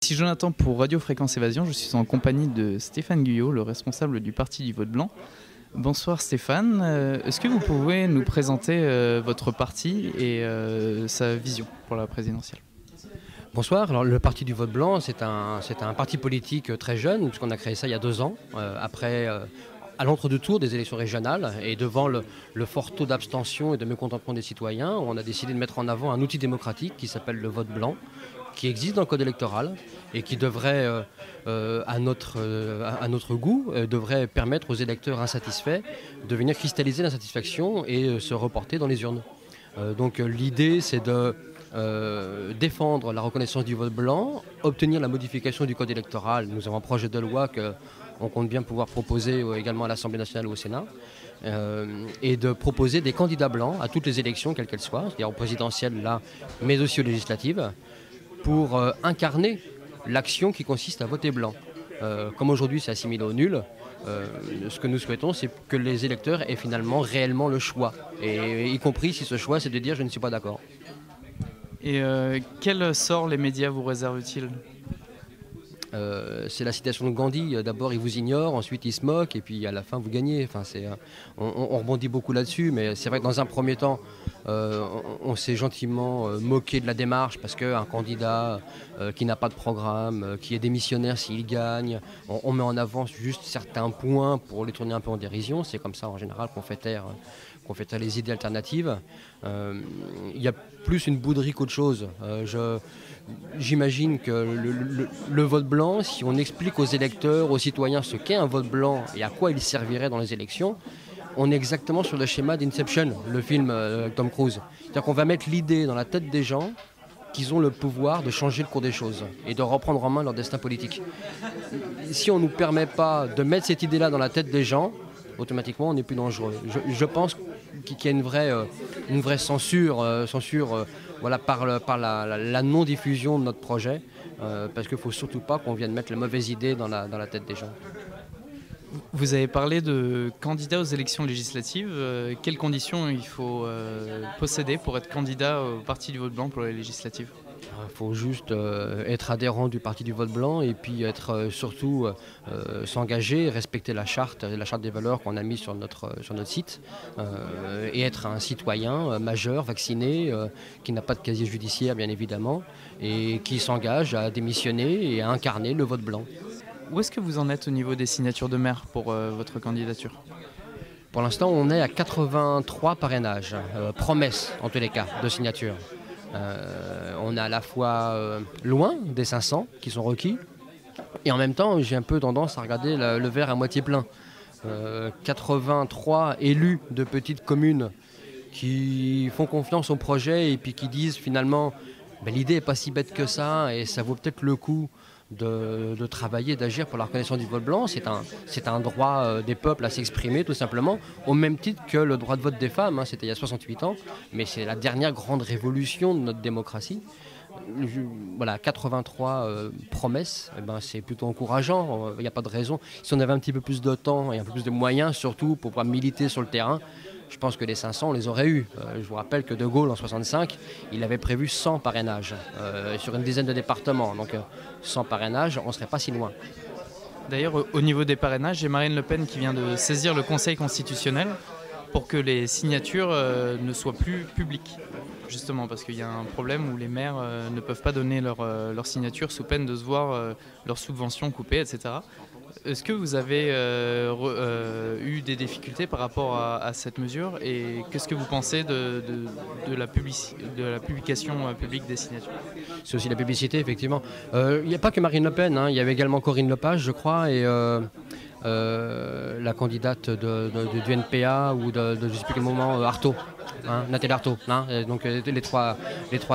Ici Jonathan pour Radio Fréquence Évasion, je suis en compagnie de Stéphane Guyot, le responsable du Parti du Vote Blanc. Bonsoir Stéphane, est-ce que vous pouvez nous présenter votre parti et sa vision pour la présidentielle? Bonsoir, alors le Parti du Vote Blanc c'est un parti politique très jeune puisqu'on a créé ça il y a 2 ans, à l'entre-deux-tours des élections régionales et devant le fort taux d'abstention et de mécontentement des citoyens, on a décidé de mettre en avant un outil démocratique qui s'appelle le vote blanc, qui existe dans le code électoral et qui devrait, à notre goût, devrait permettre aux électeurs insatisfaits de venir cristalliser l'insatisfaction et se reporter dans les urnes. Donc l'idée c'est de défendre la reconnaissance du vote blanc, obtenir la modification du code électoral. Nous avons un projet de loi qu'on compte bien pouvoir proposer également à l'Assemblée nationale ou au Sénat, et de proposer des candidats blancs à toutes les élections, quelles qu'elles soient, c'est-à-dire aux présidentielles là, mais aussi aux législatives, pour incarner l'action qui consiste à voter blanc. Comme aujourd'hui c'est assimilé au nul, ce que nous souhaitons c'est que les électeurs aient finalement réellement le choix, et y compris si ce choix c'est de dire je ne suis pas d'accord. Et quel sort les médias vous réservent-ils ? C'est la citation de Gandhi, d'abord ils vous ignorent, ensuite ils se moquent et puis à la fin vous gagnez. Enfin, on rebondit beaucoup là-dessus, mais c'est vrai que dans un premier temps on s'est gentiment moqué de la démarche parce qu'un candidat qui n'a pas de programme, qui est démissionnaire s'il gagne, on met en avant juste certains points pour les tourner un peu en dérision. C'est comme ça en général qu'on fait taire les idées alternatives. Il y a plus une bouderie qu'autre chose. J'imagine que le vote blanc, si on explique aux électeurs, aux citoyens ce qu'est un vote blanc et à quoi il servirait dans les élections, on est exactement sur le schéma d'Inception, le film Tom Cruise. C'est-à-dire qu'on va mettre l'idée dans la tête des gens qu'ils ont le pouvoir de changer le cours des choses et de reprendre en main leur destin politique. Si on ne nous permet pas de mettre cette idée-là dans la tête des gens, automatiquement on est plus dangereux. Je pense qu'il y a une vraie censure par la non-diffusion de notre projet, parce qu'il ne faut surtout pas qu'on vienne mettre la mauvaise idée dans la tête des gens. Vous avez parlé de candidats aux élections législatives. Quelles conditions il faut posséder pour être candidat au Parti du Vote Blanc pour les législatives ? Il faut juste être adhérent du Parti du Vote Blanc et puis être surtout s'engager, respecter la charte des valeurs qu'on a mise sur notre site, et être un citoyen majeur, vacciné, qui n'a pas de casier judiciaire bien évidemment, et qui s'engage à démissionner et à incarner le vote blanc. Où est-ce que vous en êtes au niveau des signatures de maire pour votre candidature ? Pour l'instant, on est à 83 parrainages, promesses en tous les cas de signatures. On est à la fois loin des 500 qui sont requis, et en même temps j'ai un peu tendance à regarder le verre à moitié plein. 83 élus de petites communes qui font confiance au projet et puis qui disent finalement l'idée n'est pas si bête que ça et ça vaut peut-être le coup de travailler, d'agir pour la reconnaissance du vote blanc. C'est un droit des peuples à s'exprimer tout simplement, au même titre que le droit de vote des femmes, c'était il y a 68 ans, mais c'est la dernière grande révolution de notre démocratie. Voilà, 83 promesses, c'est plutôt encourageant, il n'y a pas de raison. Si on avait un petit peu plus de temps et un peu plus de moyens surtout pour pouvoir militer sur le terrain, je pense que les 500, on les aurait eus. Je vous rappelle que De Gaulle, en 65, il avait prévu 100 parrainages sur une dizaine de départements. Donc 100 parrainages, on ne serait pas si loin. D'ailleurs, au niveau des parrainages, j'ai Marine Le Pen qui vient de saisir le Conseil constitutionnel pour que les signatures ne soient plus publiques. Justement, parce qu'il y a un problème où les maires ne peuvent pas donner leur signature sous peine de se voir leurs subventions coupées, etc. Est-ce que vous avez eu des difficultés par rapport à cette mesure et qu'est-ce que vous pensez de la publication publique des signatures ? C'est aussi la publicité, effectivement. Il n'y a pas que Marine Le Pen, il y avait également Corinne Lepage, je crois, et la candidate du NPA ou de je ne sais plus quel moment, Arthaud, Nathalie Arthaud. Donc les trois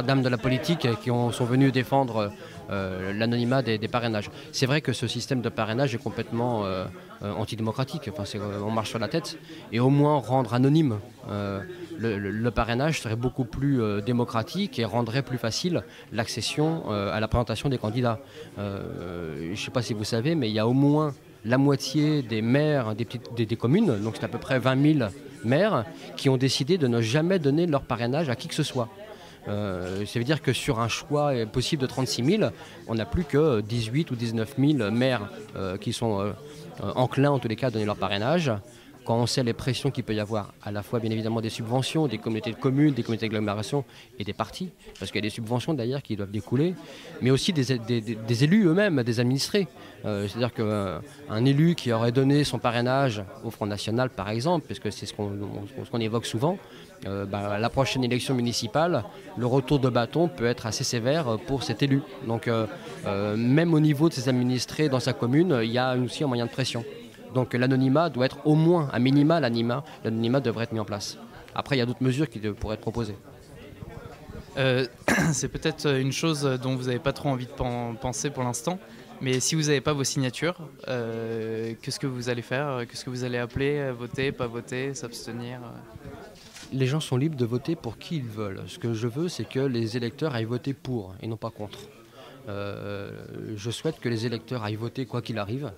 dames de la politique qui sont venues défendre l'anonymat des parrainages. C'est vrai que ce système de parrainage est complètement antidémocratique. On marche sur la tête. Et au moins rendre anonyme le parrainage serait beaucoup plus démocratique et rendrait plus facile l'accession à la présentation des candidats. Je ne sais pas si vous savez, mais il y a au moins la moitié des maires des communes, donc c'est à peu près 20 000 maires, qui ont décidé de ne jamais donner leur parrainage à qui que ce soit. Ça veut dire que sur un choix possible de 36 000, on n'a plus que 18 ou 19 000 maires qui sont enclins en tous les cas à donner leur parrainage. Quand on sait les pressions qu'il peut y avoir, à la fois bien évidemment des subventions, des communautés de communes, des communautés d'agglomération et des partis, parce qu'il y a des subventions d'ailleurs qui doivent découler, mais aussi des élus eux-mêmes, des administrés. C'est-à-dire qu'un élu qui aurait donné son parrainage au Front National par exemple, parce que c'est ce qu'on évoque souvent, à la prochaine élection municipale, le retour de bâton peut être assez sévère pour cet élu. Donc même au niveau de ses administrés dans sa commune, il y a aussi un moyen de pression. Donc l'anonymat doit être au moins, à minima, l'anonymat devrait être mis en place. Après, il y a d'autres mesures qui pourraient être proposées. C'est peut-être une chose dont vous n'avez pas trop envie de penser pour l'instant, mais si vous n'avez pas vos signatures, qu'est-ce que vous allez faire? Qu'est-ce que vous allez appeler? Voter, pas voter, s'abstenir? Les gens sont libres de voter pour qui ils veulent. Ce que je veux, c'est que les électeurs aillent voter pour et non pas contre. Je souhaite que les électeurs aillent voter quoi qu'il arrive.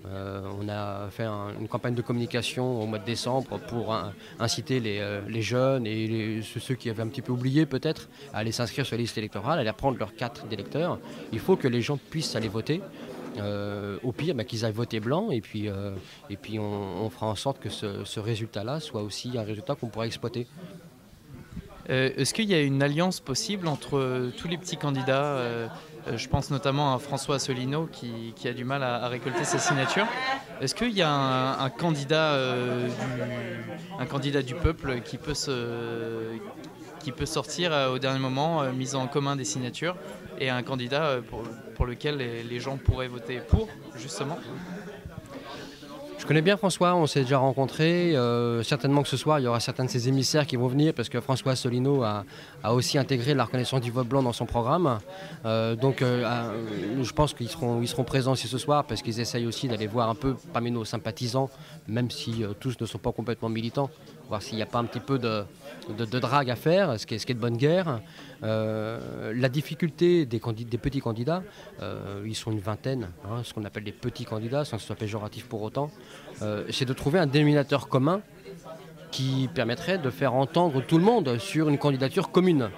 On a fait une campagne de communication au mois de décembre pour inciter les jeunes et ceux qui avaient un petit peu oublié peut-être à aller s'inscrire sur la liste électorale, à aller prendre leur carte d'électeur. Il faut que les gens puissent aller voter. Au pire, qu'ils aillent voter blanc et puis on fera en sorte que ce résultat-là soit aussi un résultat qu'on pourra exploiter. Est-ce qu'il y a une alliance possible entre tous les petits candidats? Je pense notamment à François Asselineau qui a du mal à récolter ses signatures. Est-ce qu'il y a un candidat du peuple qui peut sortir au dernier moment, misant en commun des signatures, et un candidat pour lequel les gens pourraient voter pour, justement? Je connais bien François, on s'est déjà rencontrés. Certainement que ce soir, il y aura certains de ses émissaires qui vont venir parce que François Asselineau a aussi intégré la reconnaissance du vote blanc dans son programme. Je pense qu'ils seront présents aussi ce soir parce qu'ils essayent aussi d'aller voir un peu parmi nos sympathisants, même si tous ne sont pas complètement militants, voir s'il n'y a pas un petit peu de drague à faire, ce qui est de bonne guerre. La difficulté des petits candidats, ils sont une vingtaine, ce qu'on appelle des petits candidats, sans que ce soit péjoratif pour autant, c'est de trouver un dénominateur commun qui permettrait de faire entendre tout le monde sur une candidature commune,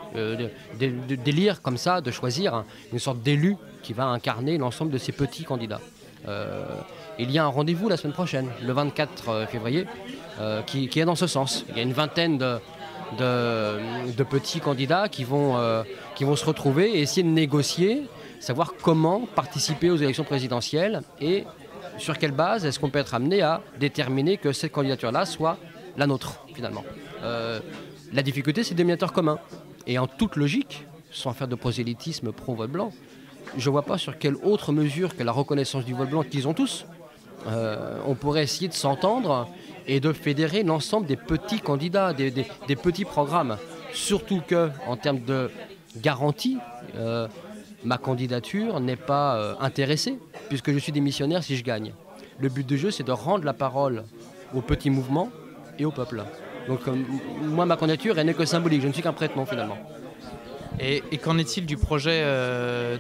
d'élire comme ça, de choisir une sorte d'élu qui va incarner l'ensemble de ces petits candidats. Il y a un rendez-vous la semaine prochaine, le 24 février, qui est dans ce sens. Il y a une vingtaine de petits candidats qui vont se retrouver et essayer de négocier, savoir comment participer aux élections présidentielles et sur quelle base est-ce qu'on peut être amené à déterminer que cette candidature-là soit la nôtre, finalement. La difficulté, c'est le dénominateur commun. Et en toute logique, sans faire de prosélytisme pro-vote blanc, je ne vois pas sur quelle autre mesure que la reconnaissance du vote blanc qu'ils ont tous, on pourrait essayer de s'entendre et de fédérer l'ensemble des petits candidats, des petits programmes. Surtout qu'en termes de garantie, ma candidature n'est pas intéressée, puisque je suis démissionnaire si je gagne. Le but du jeu, c'est de rendre la parole aux petits mouvements et au peuple. Donc moi, ma candidature, elle n'est que symbolique, je ne suis qu'un prête-nom finalement. Et qu'en est-il du projet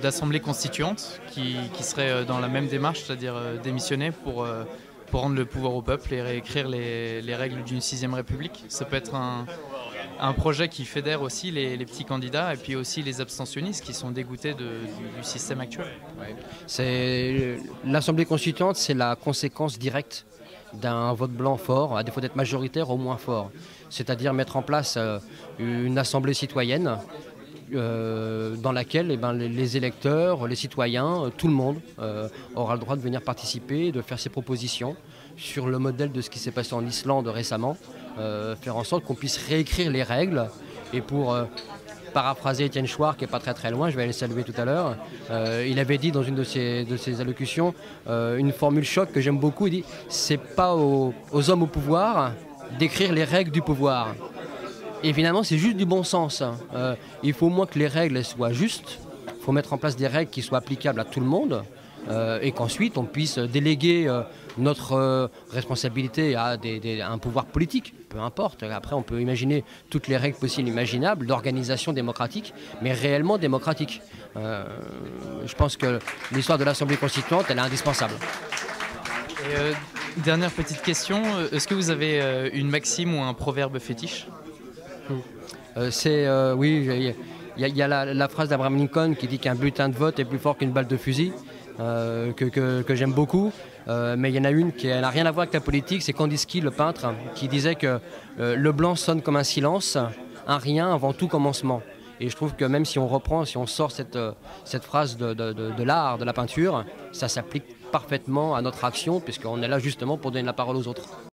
d'assemblée constituante qui serait dans la même démarche, c'est-à-dire démissionner pour rendre le pouvoir au peuple et réécrire les règles d'une 6e République? Ça peut être un projet qui fédère aussi les petits candidats et puis aussi les abstentionnistes qui sont dégoûtés du système actuel. Ouais. L'Assemblée constituante, c'est la conséquence directe d'un vote blanc fort, à défaut d'être majoritaire, au moins fort. C'est-à-dire mettre en place une assemblée citoyenne dans laquelle les électeurs, les citoyens, tout le monde aura le droit de venir participer, de faire ses propositions sur le modèle de ce qui s'est passé en Islande récemment, faire en sorte qu'on puisse réécrire les règles. Et pour paraphraser Étienne Chouard, qui n'est pas très très loin, je vais aller le saluer tout à l'heure, il avait dit dans une de ses allocutions une formule choc que j'aime beaucoup, il dit « c'est pas aux hommes au pouvoir d'écrire les règles du pouvoir ». Et finalement, c'est juste du bon sens. Il faut au moins que les règles soient justes. Il faut mettre en place des règles qui soient applicables à tout le monde et qu'ensuite on puisse déléguer notre responsabilité à un pouvoir politique, peu importe. Après, on peut imaginer toutes les règles possibles et imaginables d'organisation démocratique, mais réellement démocratique. Je pense que l'histoire de l'Assemblée constituante, elle est indispensable. Et, dernière petite question, est-ce que vous avez une maxime ou un proverbe fétiche ? Oui, il y a la phrase d'Abraham Lincoln qui dit qu'un bulletin de vote est plus fort qu'une balle de fusil, que j'aime beaucoup. Mais il y en a une qui n'a rien à voir avec la politique, c'est Kandinsky, le peintre, qui disait que le blanc sonne comme un silence, un rien avant tout commencement. Et je trouve que même si on sort cette phrase de l'art, de la peinture, ça s'applique parfaitement à notre action, puisqu'on est là justement pour donner la parole aux autres.